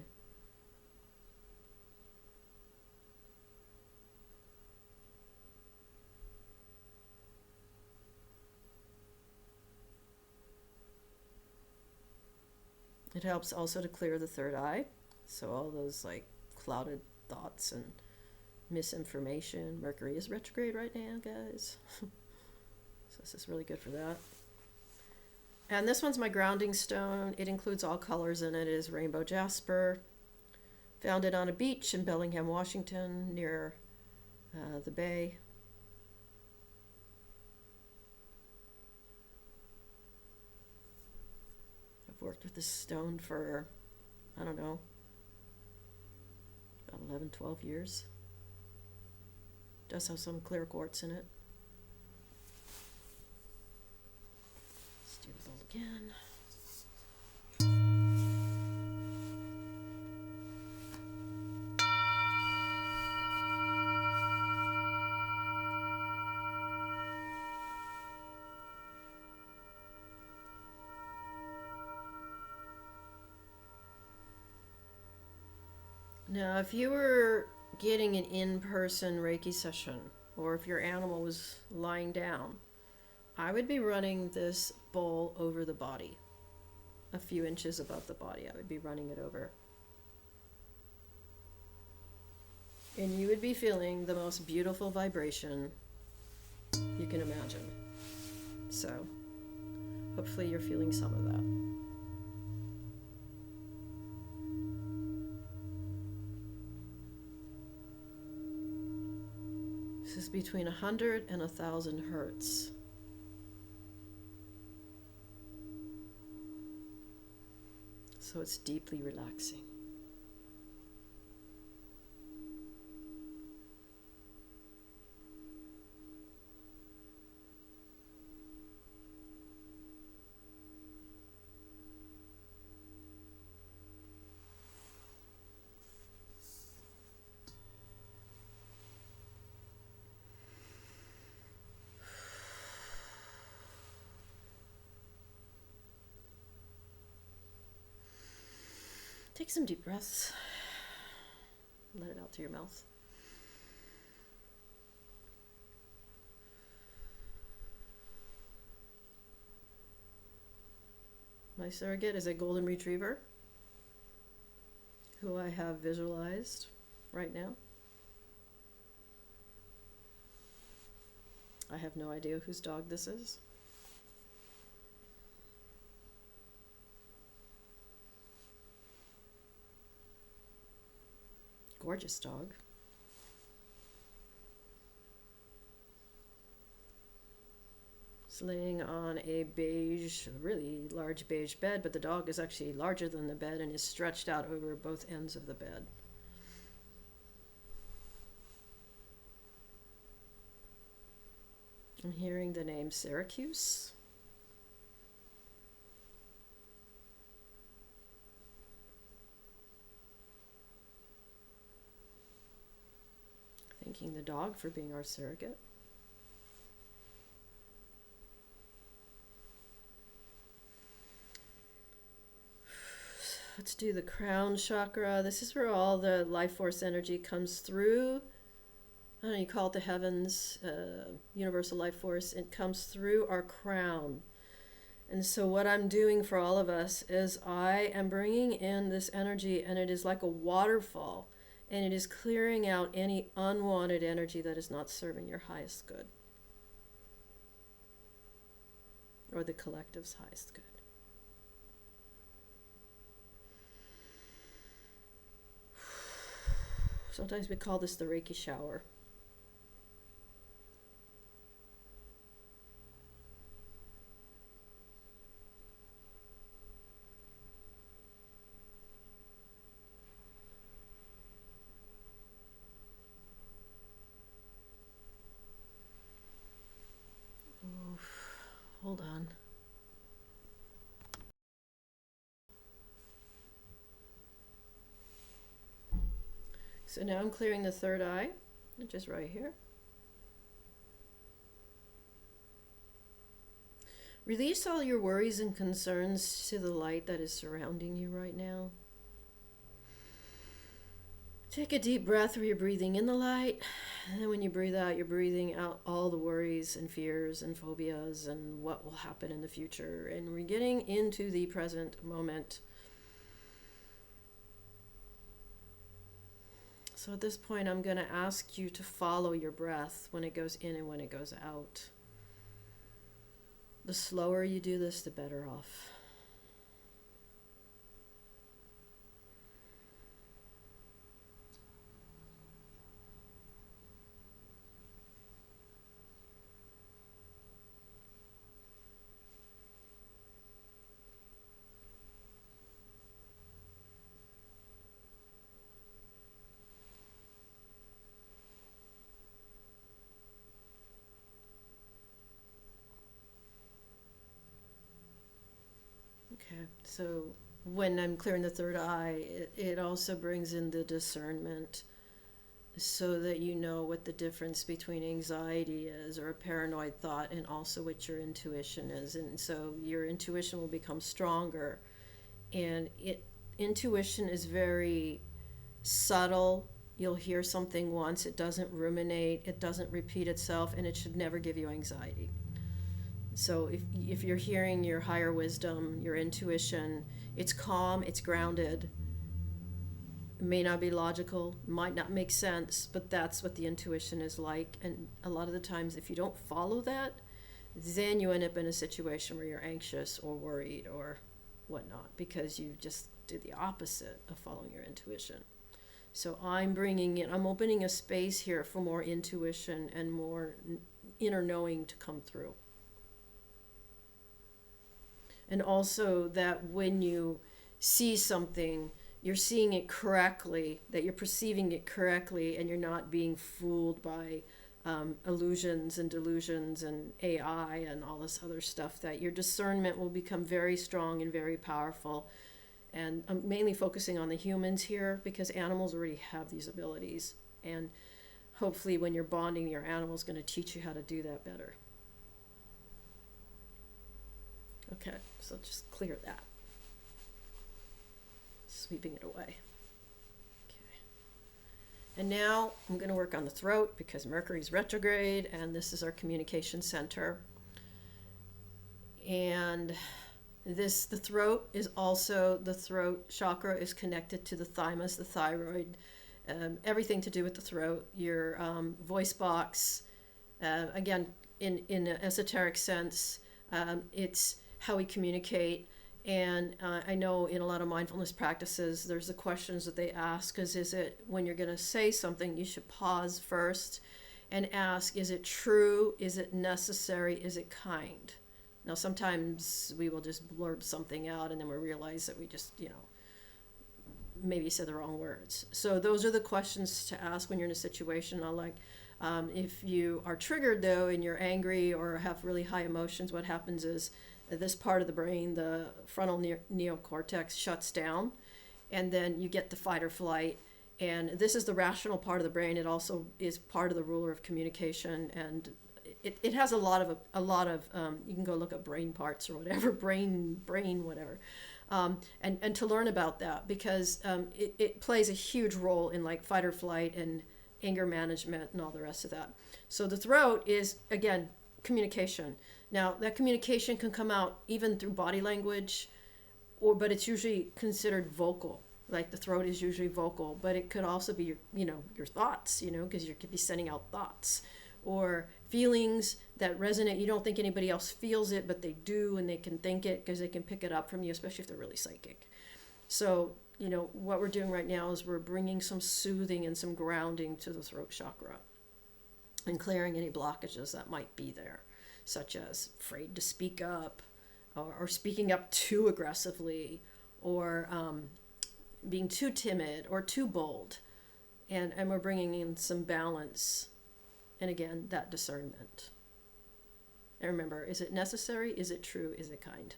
It helps also to clear the third eye. So all those like clouded thoughts and misinformation. Mercury is retrograde right now, guys. So this is really good for that. And this one's my grounding stone. It includes all colors in it. It is rainbow jasper. Found it on a beach in Bellingham, Washington, near the bay. I've worked with this stone for, I don't know, about 11, 12 years. It does have some clear quartz in it. Let's do the bowl again. Now, if you were getting an in-person Reiki session, or if your animal was lying down, I would be running this bowl over the body, a few inches above the body. I would be running it over. And you would be feeling the most beautiful vibration you can imagine. So, hopefully you're feeling some of that. This is between 100 and 1,000 hertz. So it's deeply relaxing. Take some deep breaths. Let it out through your mouth. My surrogate is a golden retriever who I have visualized right now. I have no idea whose dog this is. Gorgeous dog. It's laying on a beige, really large beige bed, but the dog is actually larger than the bed and is stretched out over both ends of the bed. I'm hearing the name Syracuse. Thanking the dog for being our surrogate. Let's do the crown chakra. This is where all the life force energy comes through. I don't know, you call it the heavens, universal life force. It comes through our crown. And so what I'm doing for all of us is I am bringing in this energy, and it is like a waterfall, and it is clearing out any unwanted energy that is not serving your highest good or the collective's highest good. Sometimes we call this the Reiki shower. Hold on. So now I'm clearing the third eye, which is right here. Release all your worries and concerns to the light that is surrounding you right now. Take a deep breath where you're breathing in the light, and then when you breathe out, you're breathing out all the worries and fears and phobias and what will happen in the future. And we're getting into the present moment. So at this point, I'm going to ask you to follow your breath when it goes in and when it goes out. The slower you do this, the better off. Okay, so when I'm clearing the third eye, it also brings in the discernment so that you know what the difference between anxiety is or a paranoid thought and also what your intuition is. And so your intuition will become stronger. And intuition is very subtle. You'll hear something once, it doesn't ruminate, it doesn't repeat itself, and it should never give you anxiety. So if you're hearing your higher wisdom, your intuition, it's calm, it's grounded. It may not be logical, might not make sense, but that's what the intuition is like. And a lot of the times, if you don't follow that, then you end up in a situation where you're anxious or worried or whatnot because you just did the opposite of following your intuition. So I'm opening a space here for more intuition and more inner knowing to come through. And also that when you see something, you're seeing it correctly, that you're perceiving it correctly, and you're not being fooled by illusions and delusions and AI and all this other stuff, that your discernment will become very strong and very powerful. And I'm mainly focusing on the humans here because animals already have these abilities. And hopefully when you're bonding, your animal is going to teach you how to do that better. Okay, so just clear that. Sweeping it away. Okay. And now I'm going to work on the throat because Mercury's retrograde and this is our communication center. And the throat is also, the throat chakra is connected to the thymus, the thyroid, everything to do with the throat, your voice box. Again, in an esoteric sense, it's how we communicate. And I know in a lot of mindfulness practices, there's the questions that they ask, because is it, when you're going to say something, you should pause first and ask, is it true? Is it necessary? Is it kind? Now, sometimes we will just blurb something out and then we realize that we just, maybe said the wrong words. So those are the questions to ask when you're in a situation. If you are triggered though and you're angry or have really high emotions, what happens is this part of the brain, the frontal neocortex, shuts down, and then you get the fight or flight. And this is the rational part of the brain. It also is part of the ruler of communication, and it has a lot of you can go look up brain parts or whatever, brain whatever, and to learn about that, because it plays a huge role in like fight or flight and anger management and all the rest of that. So the throat is, again, communication. Now that communication can come out even through body language, but it's usually considered vocal. Like the throat is usually vocal, but it could also be your thoughts, because you could be sending out thoughts or feelings that resonate. You don't think anybody else feels it, but they do, and they can think it because they can pick it up from you, especially if they're really psychic. So, what we're doing right now is we're bringing some soothing and some grounding to the throat chakra and clearing any blockages that might be there, such as afraid to speak up or speaking up too aggressively, or being too timid or too bold. And we're bringing in some balance. And again, that discernment. And remember, is it necessary? Is it true? Is it kind?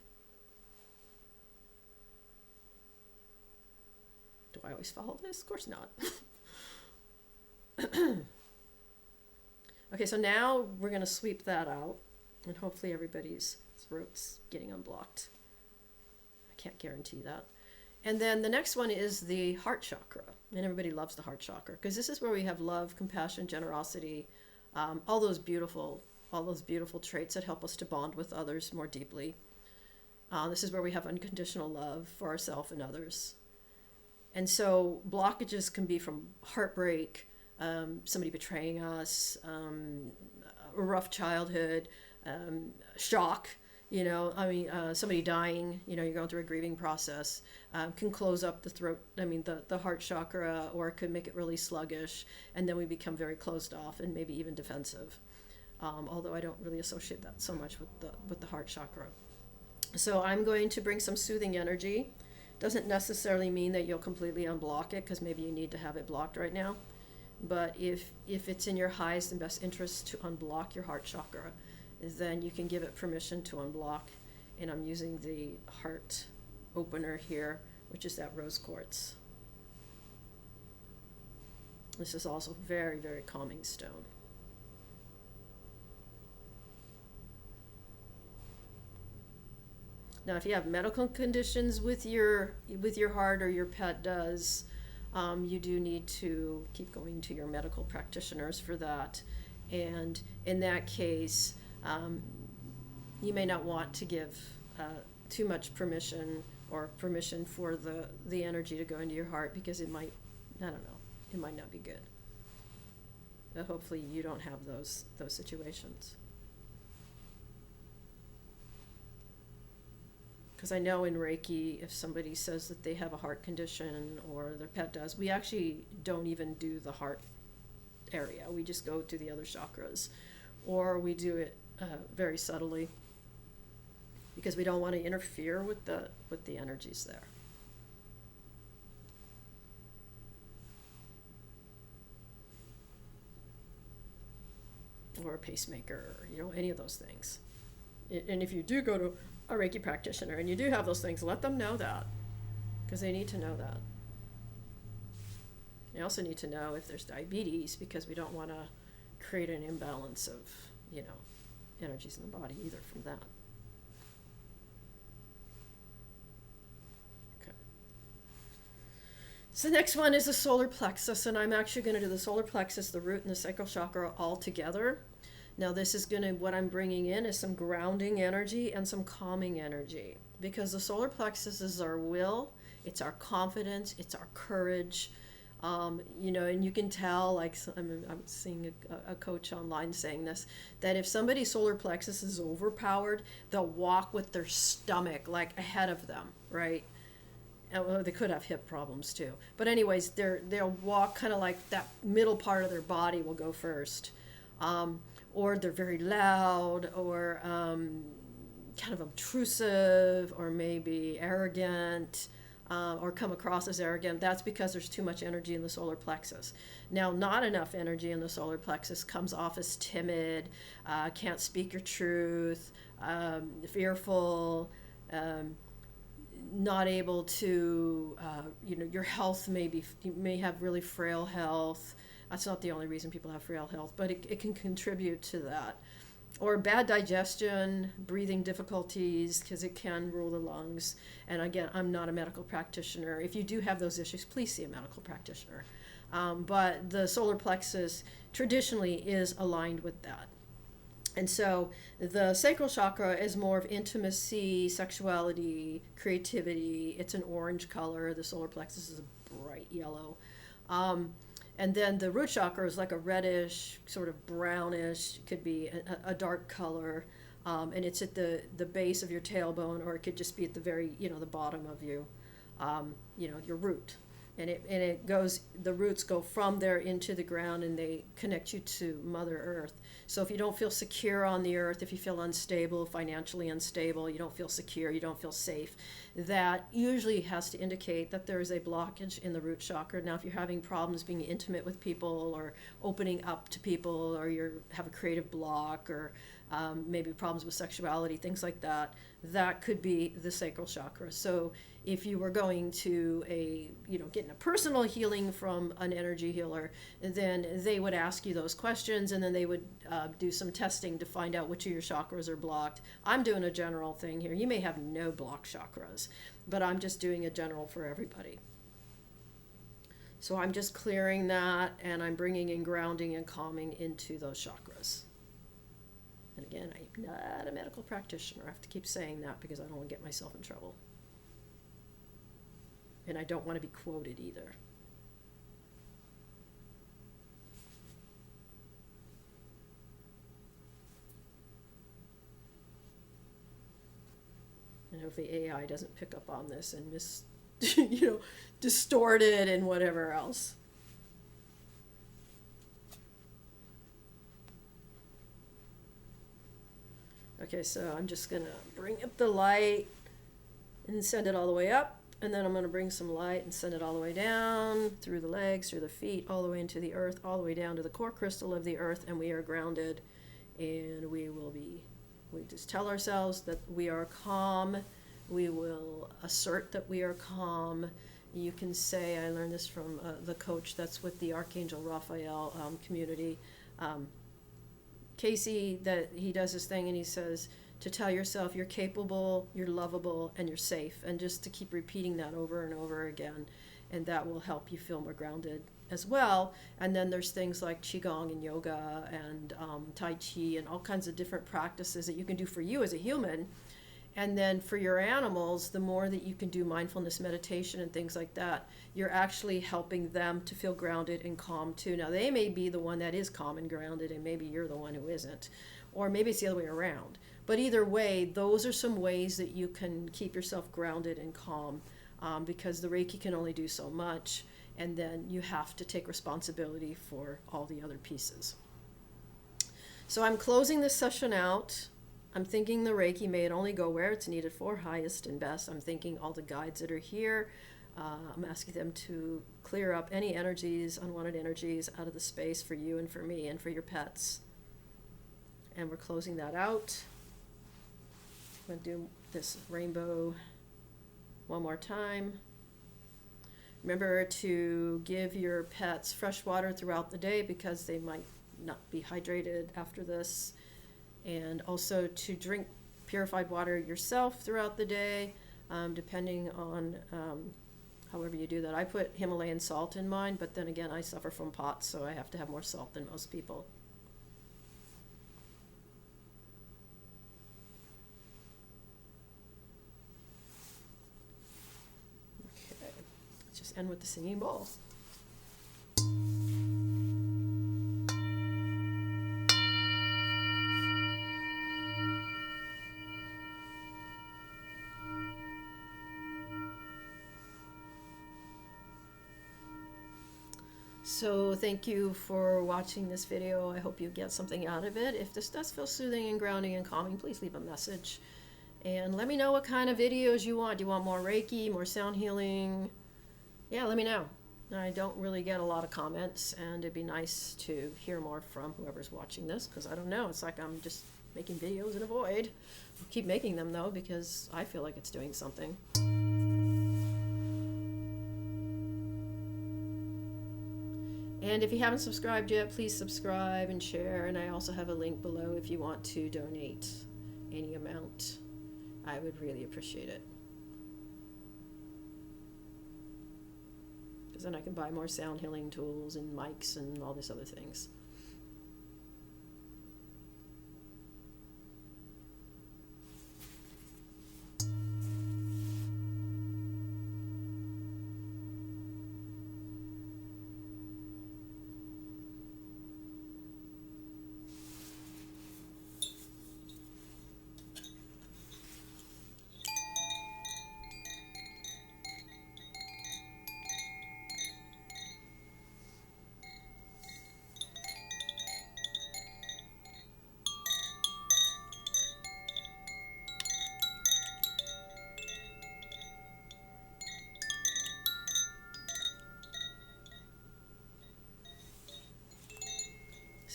Do I always follow this? Of course not. Okay, so now we're going to sweep that out. And hopefully everybody's throat's getting unblocked. I can't guarantee that. And then the next one is the heart chakra. And everybody loves the heart chakra because this is where we have love, compassion, generosity, all those beautiful traits that help us to bond with others more deeply. This is where we have unconditional love for ourselves and others. And so blockages can be from heartbreak, somebody betraying us, a rough childhood, shock, somebody dying, you're going through a grieving process, can close up the throat, the heart chakra, or it could make it really sluggish, and then we become very closed off and maybe even defensive. Although I don't really associate that so much with the heart chakra. So I'm going to bring some soothing energy. Doesn't necessarily mean that you'll completely unblock it, because maybe you need to have it blocked right now. But if it's in your highest and best interest to unblock your heart chakra, then you can give it permission to unblock. And I'm using the heart opener here, which is that rose quartz. This is also very, very calming stone. Now, if you have medical conditions with your heart, or your pet does, you do need to keep going to your medical practitioners for that. And in that case, you may not want to give too much permission for the energy to go into your heart, because it might, it might not be good. But hopefully you don't have those situations. Because I know in Reiki, if somebody says that they have a heart condition or their pet does, we actually don't even do the heart area. We just go to the other chakras, or we do it very subtly, because we don't want to interfere with the energies there. Or a pacemaker, or any of those things. And if you do go to a Reiki practitioner and you do have those things, let them know that, because they need to know that. They also need to know if there's diabetes, because we don't want to create an imbalance of, energies in the body either from that. Okay. So the next one is the solar plexus, and I'm actually going to do the solar plexus, the root, and the sacral chakra all together. Now this is what I'm bringing in is some grounding energy and some calming energy, because the solar plexus is our will, it's our confidence, it's our courage, and you can tell, like, I'm seeing a coach online saying this, that if somebody's solar plexus is overpowered, they'll walk with their stomach like ahead of them, right? Well, they could have hip problems too. But anyways, they'll walk kind of like that middle part of their body will go first. Or they're very loud, or kind of obtrusive, or maybe arrogant, or come across as arrogant, that's because there's too much energy in the solar plexus. Now, not enough energy in the solar plexus comes off as timid, can't speak your truth, fearful, not able to, your health you may have really frail health. That's not the only reason people have frail health, but it can contribute to that. Or bad digestion, breathing difficulties, because it can rule the lungs. And again, I'm not a medical practitioner. If you do have those issues, please see a medical practitioner. But the solar plexus traditionally is aligned with that. And so the sacral chakra is more of intimacy, sexuality, creativity. It's an orange color. The solar plexus is a bright yellow. And then the root chakra is like a reddish, sort of brownish, could be a dark color. And it's at the base of your tailbone, or it could just be at the very, the bottom of you, your root. And it goes, the roots go from there into the ground, and they connect you to Mother Earth. So if you don't feel secure on the earth, if you feel unstable, financially unstable, you don't feel secure, you don't feel safe, that usually has to indicate that there is a blockage in the root chakra. Now, if you're having problems being intimate with people, or opening up to people, or you have a creative block, or maybe problems with sexuality, things like that, that could be the sacral chakra. So if you were going to getting a personal healing from an energy healer, then they would ask you those questions, and then they would do some testing to find out which of your chakras are blocked. I'm doing a general thing here. You may have no blocked chakras, but I'm just doing a general for everybody. So I'm just clearing that, and I'm bringing in grounding and calming into those chakras. And again, I'm not a medical practitioner. I have to keep saying that because I don't want to get myself in trouble. And I don't want to be quoted either. And if the AI doesn't pick up on this and distort it and whatever else. Okay, so I'm just going to bring up the light and send it all the way up. And then I'm going to bring some light and send it all the way down, through the legs, through the feet, all the way into the earth, all the way down to the core crystal of the earth, and we are grounded. And we just tell ourselves that we are calm. We will assert that we are calm. You can say, I learned this from the coach that's with the Archangel Raphael community, Casey, that he does this thing and he says, to tell yourself you're capable, you're lovable, and you're safe, and just to keep repeating that over and over again, and that will help you feel more grounded as well. And then there's things like Qigong and yoga and Tai Chi and all kinds of different practices that you can do for you as a human. And then for your animals, the more that you can do mindfulness meditation and things like that, you're actually helping them to feel grounded and calm too. Now, they may be the one that is calm and grounded, and maybe you're the one who isn't. Or maybe it's the other way around. But either way, those are some ways that you can keep yourself grounded and calm, because the Reiki can only do so much, and then you have to take responsibility for all the other pieces. So I'm closing this session out. I'm thinking the Reiki may it only go where it's needed for, highest and best. I'm thinking all the guides that are here, I'm asking them to clear up any energies, unwanted energies, out of the space for you and for me and for your pets. And we're closing that out. I'm going to do this rainbow one more time. Remember to give your pets fresh water throughout the day because they might not be hydrated after this. And also to drink purified water yourself throughout the day, depending on however you do that. I put Himalayan salt in mine, but then again, I suffer from POTS, so I have to have more salt than most people. Just end with the singing bowl. So thank you for watching this video. I hope you get something out of it. If this does feel soothing and grounding and calming, please leave a message. And let me know what kind of videos you want. Do you want more Reiki, more sound healing? Yeah, let me know. I don't really get a lot of comments, and it'd be nice to hear more from whoever's watching this, because I don't know. It's like I'm just making videos in a void. I'll keep making them, though, because I feel like it's doing something. And if you haven't subscribed yet, please subscribe and share. And I also have a link below if you want to donate any amount. I would really appreciate it. Because then I can buy more sound healing tools and mics and all these other things.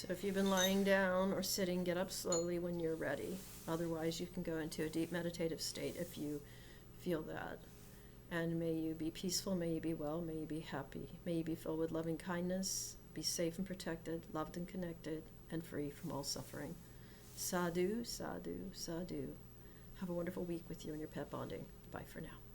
So if you've been lying down or sitting, get up slowly when you're ready. Otherwise, you can go into a deep meditative state if you feel that. And may you be peaceful, may you be well, may you be happy. May you be filled with loving kindness, be safe and protected, loved and connected, and free from all suffering. Sadhu, sadhu, sadhu. Have a wonderful week with you and your pet bonding. Bye for now.